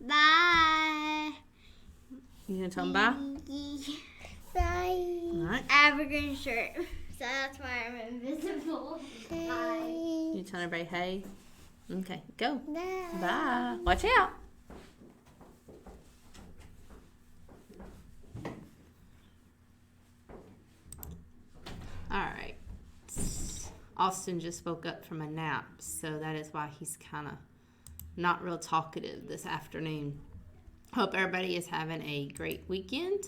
Bye. You gonna tell them bye? Bye. All right. I have a green shirt, so that's why I'm invisible. Bye. You tell everybody hey? Okay, go. Bye. Bye. Watch out. All right. Austin just woke up from a nap, so that is why he's kind of not real talkative this afternoon. Hope everybody is having a great weekend.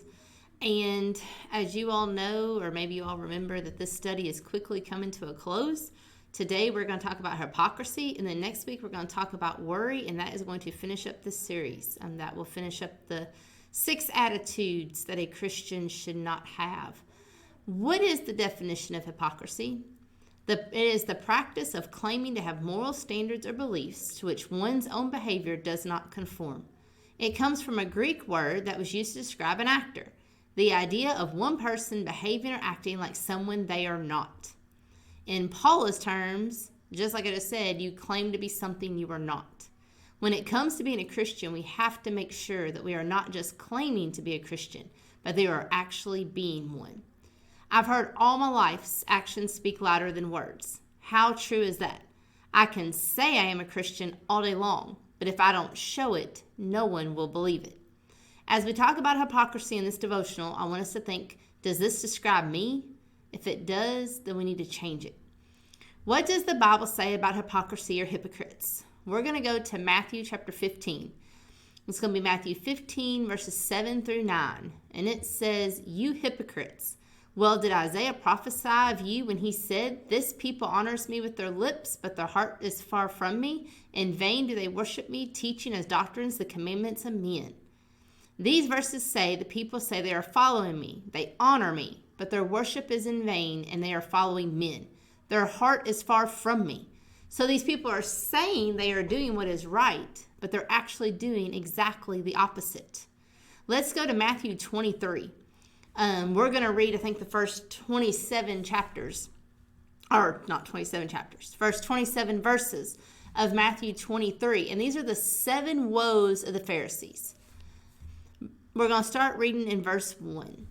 And as you all know, or maybe you all remember, that this study is quickly coming to a close. Today we're going to talk about hypocrisy, and then next week we're going to talk about worry, and that is going to finish up this series. That will finish up the 6 attitudes that a Christian should not have. What is the definition of hypocrisy? It is the practice of claiming to have moral standards or beliefs to which one's own behavior does not conform. It comes from a Greek word that was used to describe an actor, the idea of one person behaving or acting like someone they are not. In Paula's terms, just like I just said, you claim to be something you are not. When it comes to being a Christian, we have to make sure that we are not just claiming to be a Christian, but they are actually being one. I've heard all my life actions speak louder than words. How true is that? I can say I am a Christian all day long, but if I don't show it, no one will believe it. As we talk about hypocrisy in this devotional, I want us to think, does this describe me? If it does, then we need to change it. What does the Bible say about hypocrisy or hypocrites? We're going to go to Matthew chapter 15. It's going to be Matthew 15, verses 7 through 9. And it says, "You hypocrites! Well, did Isaiah prophesy of you when he said, 'This people honors me with their lips, but their heart is far from me. In vain do they worship me, teaching as doctrines the commandments of men.'" These verses say the people say they are following me, they honor me, but their worship is in vain and they are following men. Their heart is far from me. So these people are saying they are doing what is right, but they're actually doing exactly the opposite. Let's go to Matthew 23. We're going to read, I think, the first 27 chapters, or not 27 chapters, first 27 verses of Matthew 23. And these are the 7 woes of the Pharisees. We're going to start reading in verse 1,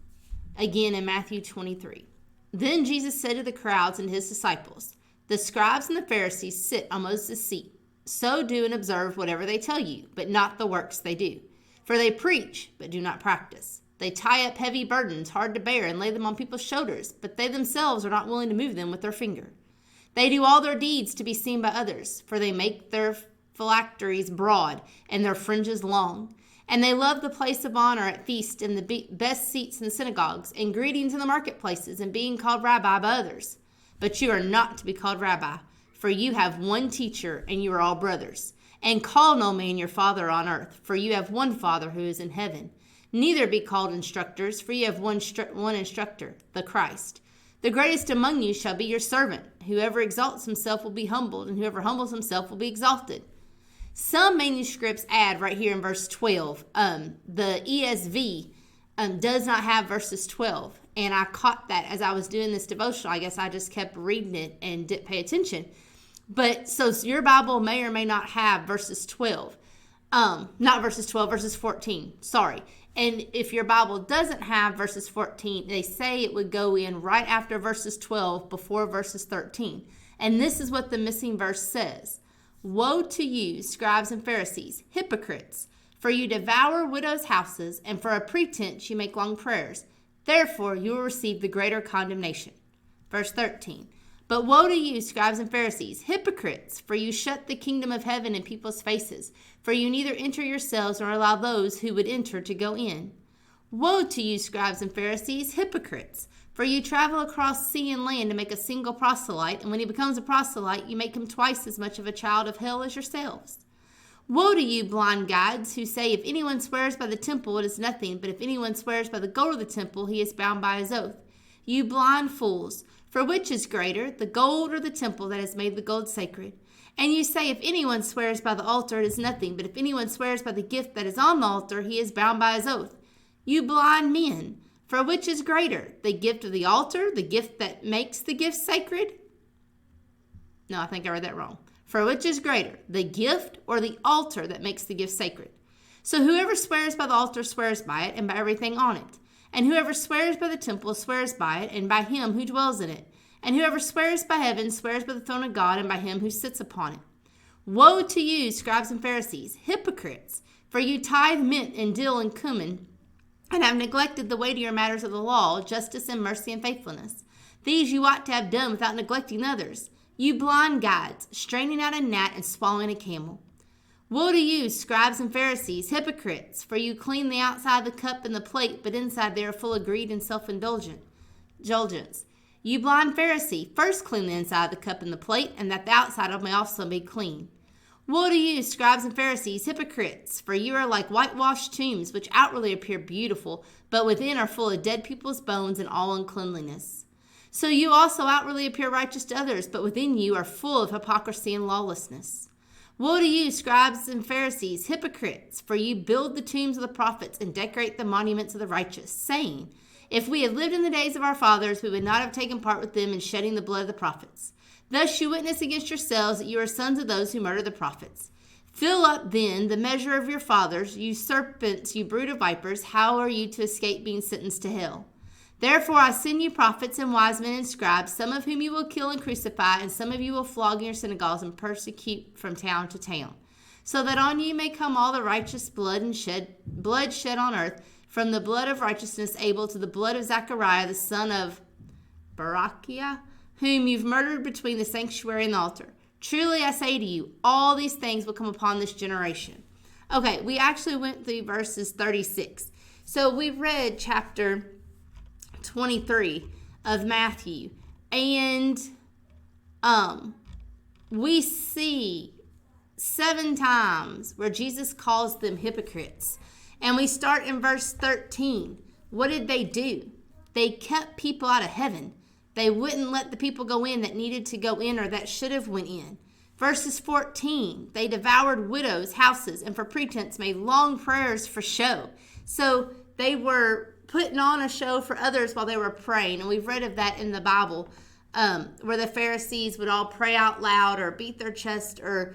again in Matthew 23. "Then Jesus said to the crowds and his disciples, 'The scribes and the Pharisees sit on Moses' seat. So do and observe whatever they tell you, but not the works they do. For they preach, but do not practice. They tie up heavy burdens, hard to bear, and lay them on people's shoulders, but they themselves are not willing to move them with their finger. They do all their deeds to be seen by others, for they make their phylacteries broad and their fringes long. And they love the place of honor at feasts and the best seats in the synagogues, and greetings in the marketplaces, and being called rabbi by others. But you are not to be called rabbi, for you have one teacher, and you are all brothers. And call no man your father on earth, for you have one Father who is in heaven. Neither be called instructors, for you have one instructor, the Christ. The greatest among you shall be your servant. Whoever exalts himself will be humbled, and whoever humbles himself will be exalted.'" Some manuscripts add right here in verse 12, the ESV does not have verses 12. And I caught that as I was doing this devotional. I guess I just kept reading it and didn't pay attention. But so your Bible may or may not have verses 12. Not verses 12, verses 14. Sorry. And if your Bible doesn't have verses 14, they say it would go in right after verses 12, before verses 13. And this is what the missing verse says. "Woe to you, scribes and Pharisees, hypocrites! For you devour widows' houses, and for a pretense you make long prayers. Therefore you will receive the greater condemnation." Verse 13. "But woe to you, scribes and Pharisees, hypocrites! For you shut the kingdom of heaven in people's faces. For you neither enter yourselves nor allow those who would enter to go in. Woe to you, scribes and Pharisees, hypocrites! For you travel across sea and land to make a single proselyte, and when he becomes a proselyte, you make him twice as much of a child of hell as yourselves. Woe to you, blind guides, who say, 'If anyone swears by the temple, it is nothing, but if anyone swears by the gold of the temple, he is bound by his oath.' You blind fools, for which is greater, the gold or the temple that has made the gold sacred? And you say, 'If anyone swears by the altar, it is nothing, but if anyone swears by the gift that is on the altar, he is bound by his oath.' You blind men, for which is greater, the gift of the altar, the gift that makes the gift sacred?" No, I think I read that wrong. "For which is greater, the gift or the altar that makes the gift sacred? So whoever swears by the altar swears by it and by everything on it. And whoever swears by the temple swears by it and by him who dwells in it. And whoever swears by heaven swears by the throne of God and by him who sits upon it. Woe to you, scribes and Pharisees, hypocrites! For you tithe mint and dill and cumin, and have neglected the weightier matters of the law, justice and mercy and faithfulness. These you ought to have done without neglecting others. You blind guides, straining out a gnat and swallowing a camel. Woe to you, scribes and Pharisees, hypocrites! For you clean the outside of the cup and the plate, but inside they are full of greed and self-indulgence. You blind Pharisee, first clean the inside of the cup and the plate, and that the outside of it may also be clean. Woe to you, scribes and Pharisees, hypocrites! For you are like whitewashed tombs, which outwardly appear beautiful, but within are full of dead people's bones and all uncleanliness. So you also outwardly appear righteous to others, but within you are full of hypocrisy and lawlessness. Woe to you, scribes and Pharisees, hypocrites! For you build the tombs of the prophets and decorate the monuments of the righteous, saying, If we had lived in the days of our fathers, we would not have taken part with them in shedding the blood of the prophets. Thus you witness against yourselves that you are sons of those who murder the prophets. Fill up then the measure of your fathers, you serpents, you brood of vipers. How are you to escape being sentenced to hell? Therefore I send you prophets and wise men and scribes, some of whom you will kill and crucify, and some of you will flog in your synagogues and persecute from town to town, so that on you may come all the righteous blood shed on earth, from the blood of righteousness Abel to the blood of Zechariah the son of Barachiah, whom you've murdered between the sanctuary and the altar. Truly I say to you, all these things will come upon this generation. Okay, we actually went through verses 36. So we read chapter 23 of Matthew, and we see 7 times where Jesus calls them hypocrites. And we start in verse 13. What did they do? They kept people out of heaven. They wouldn't let the people go in that needed to go in or that should have went in. Verses 14, they devoured widows' houses and for pretense made long prayers for show. So they were putting on a show for others while they were praying. And we've read of that in the Bible, where the Pharisees would all pray out loud or beat their chest or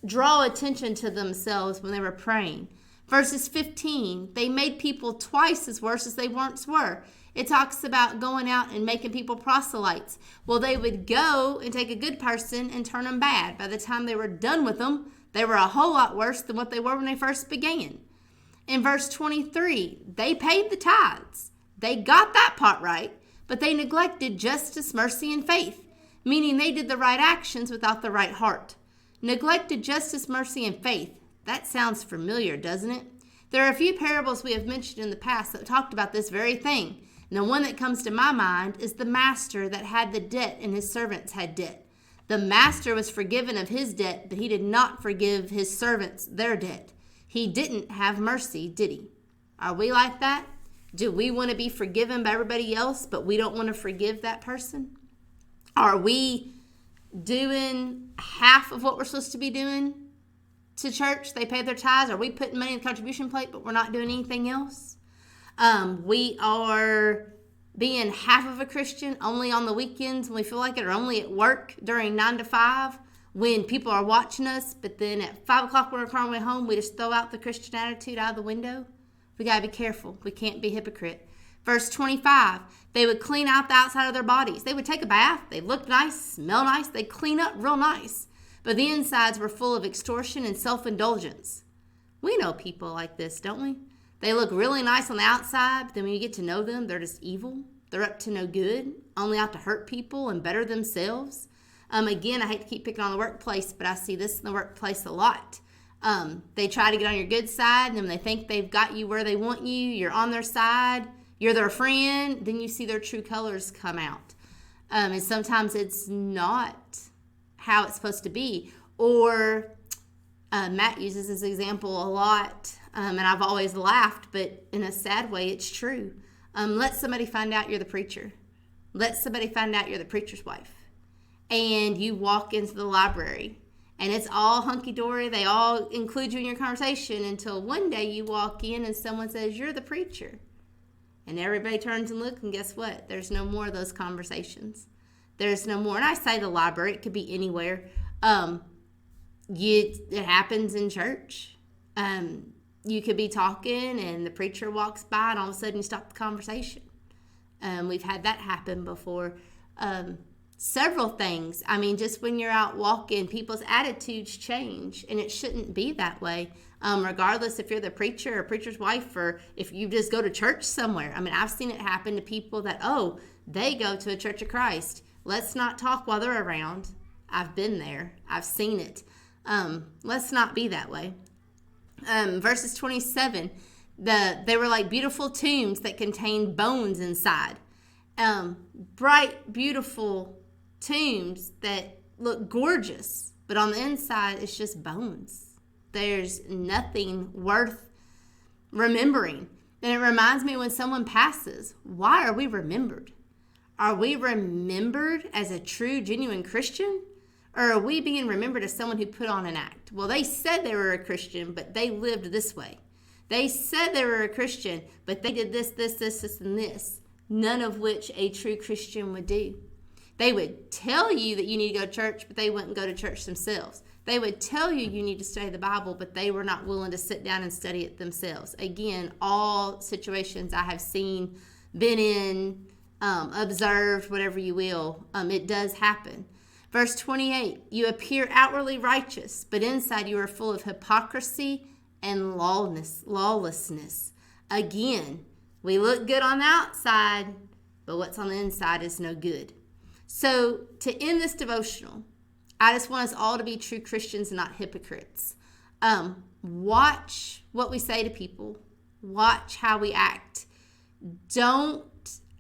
draw attention to themselves when they were praying. Verses 15, they made people twice as worse as they once were. It talks about going out and making people proselytes. Well, they would go and take a good person and turn them bad. By the time they were done with them, they were a whole lot worse than what they were when they first began. In verse 23, they paid the tithes. They got that part right, but they neglected justice, mercy, and faith, meaning they did the right actions without the right heart. Neglected justice, mercy, and faith. That sounds familiar, doesn't it? There are a few parables we have mentioned in the past that talked about this very thing. And the one that comes to my mind is the master that had the debt and his servants had debt. The master was forgiven of his debt, but he did not forgive his servants their debt. He didn't have mercy, did he? Are we like that? Do we want to be forgiven by everybody else, but we don't want to forgive that person? Are we doing half of what we're supposed to be doing to church? They pay their tithes. Are we putting money in the contribution plate, but we're not doing anything else? We are being half of a Christian only on the weekends when we feel like it, or only at work during 9 to 5 when people are watching us, but then at 5 o'clock when we're on our way home, we just throw out the Christian attitude out of the window. We got to be careful. We can't be hypocrite. Verse 25, they would clean out the outside of their bodies. They would take a bath. They look nice, smell nice. They clean up real nice. But the insides were full of extortion and self-indulgence. We know people like this, don't we? They look really nice on the outside, but then when you get to know them, they're just evil. They're up to no good, only out to hurt people and better themselves. Again, I hate to keep picking on the workplace, but I see this in the workplace a lot. They try to get on your good side, and when they think they've got you where they want you, you're on their side, you're their friend, then you see their true colors come out. And sometimes it's not how it's supposed to be. Or Matt uses this example a lot, and I've always laughed, but in a sad way, it's true. Let somebody find out you're the preacher. Let somebody find out you're the preacher's wife. And you walk into the library, and it's all hunky-dory. They all include you in your conversation until one day you walk in and someone says, you're the preacher. And everybody turns and looks, and guess what? There's no more of those conversations. There's no more. And I say the library. It could be anywhere. It happens in church. You could be talking and the preacher walks by and all of a sudden you stop the conversation. We've had that happen before. Several things. I mean, just when you're out walking, people's attitudes change, and it shouldn't be that way. Regardless if you're the preacher or preacher's wife, or if you just go to church somewhere. I mean, I've seen it happen to people that, they go to a Church of Christ. Let's not talk while they're around. I've been there. I've seen it. Let's not be that way. Verses 27, they were like beautiful tombs that contained bones inside. Bright, beautiful tombs that look gorgeous, but on the inside, it's just bones. There's nothing worth remembering. And it reminds me when someone passes, why are we remembered? Are we remembered as a true, genuine Christian? Or are we being remembered as someone who put on an act? Well, they said they were a Christian, but they lived this way. They said they were a Christian, but they did this, and this. None of which a true Christian would do. They would tell you that you need to go to church, but they wouldn't go to church themselves. They would tell you you need to study the Bible, but they were not willing to sit down and study it themselves. Again, all situations I have seen, been in, observed, whatever you will, it does happen. Verse 28, you appear outwardly righteous, but inside you are full of hypocrisy and lawlessness. Again, we look good on the outside, but what's on the inside is no good. So to end this devotional, I just want us all to be true Christians and not hypocrites. Watch what we say to people. Watch how we act. Don't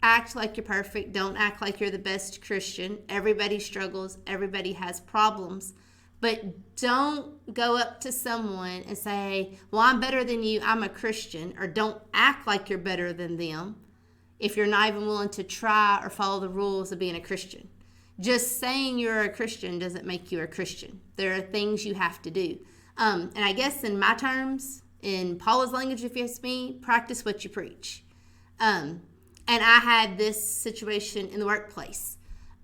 act like you're perfect. Don't act like you're the best Christian. Everybody struggles. Everybody has problems. But don't go up to someone and say, well, I'm better than you. I'm a Christian. Or don't act like you're better than them if you're not even willing to try or follow the rules of being a Christian. Just saying you're a Christian doesn't make you a Christian. There are things you have to do. And I guess in my terms, in Paula's language, if you ask me, practice what you preach. And I had this situation in the workplace.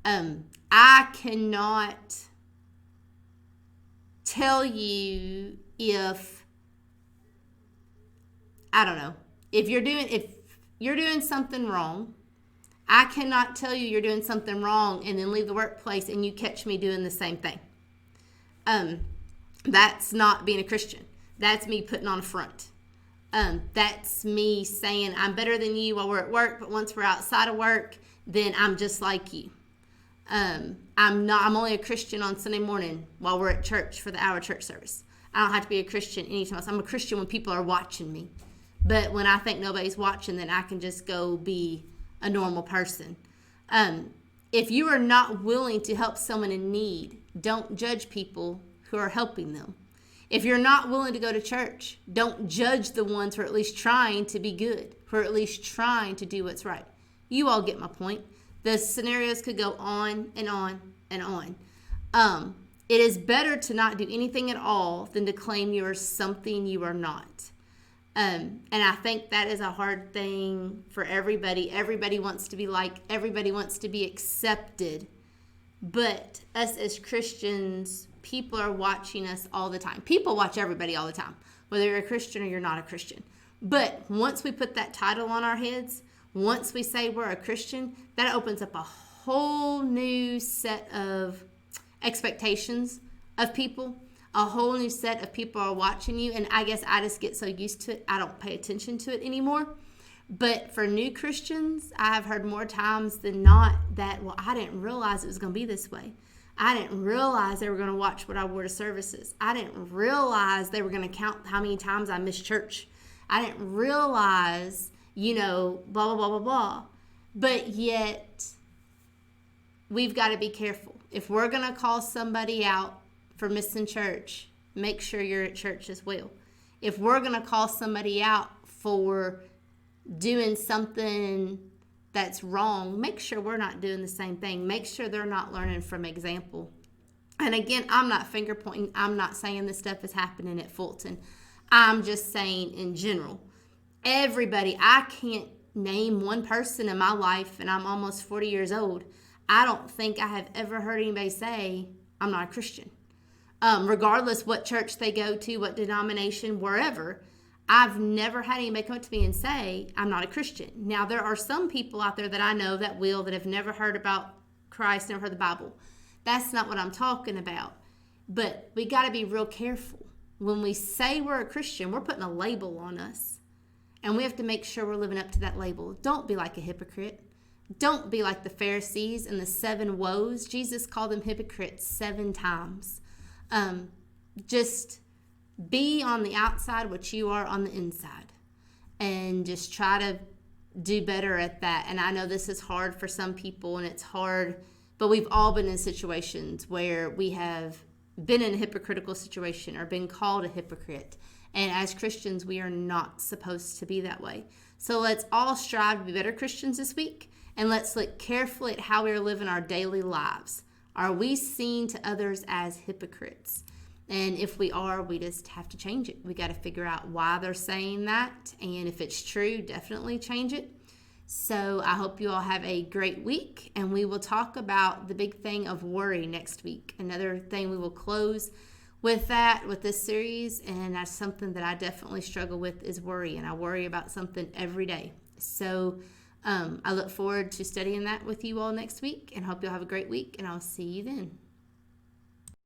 I cannot tell you if you're doing something wrong. I cannot tell you you're doing something wrong and then leave the workplace and you catch me doing the same thing. That's not being a Christian. That's me putting on a front. That's me saying I'm better than you while we're at work, but once we're outside of work, then I'm just like you. I'm only a Christian on Sunday morning while we're at church for the hour church service. I don't have to be a Christian anytime else. I'm a Christian when people are watching me. But when I think nobody's watching, then I can just go be a normal person. If you are not willing to help someone in need, don't judge people who are helping them. If you're not willing to go to church, don't judge the ones who are at least trying to be good, who are at least trying to do what's right. You all get my point. The scenarios could go on and on and on. It is better to not do anything at all than to claim you are something you are not. And I think that is a hard thing for everybody. Everybody wants to be liked. Everybody wants to be accepted. But us as Christians, people are watching us all the time. People watch everybody all the time, whether you're a Christian or you're not a Christian. But once we put that title on our heads, once we say we're a Christian, that opens up a whole new set of expectations of people. A whole new set of people are watching you, and I guess I just get so used to it, I don't pay attention to it anymore. But for new Christians, I've heard more times than not that, well, I didn't realize it was going to be this way. I didn't realize they were going to watch what I wore to services. I didn't realize they were going to count how many times I missed church. I didn't realize, blah, blah, blah, blah, blah. But yet, we've got to be careful. If we're going to call somebody out for missing church, make sure you're at church as well. If we're going to call somebody out for doing something that's wrong, make sure we're not doing the same thing. Make sure they're not learning from example. And again, I'm not finger pointing. I'm not saying this stuff is happening at Fulton. I'm just saying in general. Everybody, I can't name one person in my life, and I'm almost 40 years old. I don't think I have ever heard anybody say, I'm not a Christian. Regardless what church they go to, what denomination, wherever, I've never had anybody come up to me and say, I'm not a Christian. Now, there are some people out there that I know that have never heard about Christ, never heard the Bible. That's not what I'm talking about. But we got to be real careful. When we say we're a Christian, we're putting a label on us. And we have to make sure we're living up to that label. Don't be like a hypocrite. Don't be like the Pharisees and the 7 woes. Jesus called them hypocrites 7 times. Just be on the outside what you are on the inside. And just try to do better at that. And I know this is hard for some people, and it's hard, but we've all been in situations where we have been in a hypocritical situation or been called a hypocrite. And as Christians, we are not supposed to be that way. So let's all strive to be better Christians this week. And let's look carefully at how we are living our daily lives. Are we seen to others as hypocrites? And if we are, we just have to change it. We got to figure out why they're saying that. And if it's true, definitely change it. So I hope you all have a great week. And we will talk about the big thing of worry next week. Another thing we will close with this series. And that's something that I definitely struggle with is worry. And I worry about something every day. So I look forward to studying that with you all next week, and hope you'll have a great week, and I'll see you then.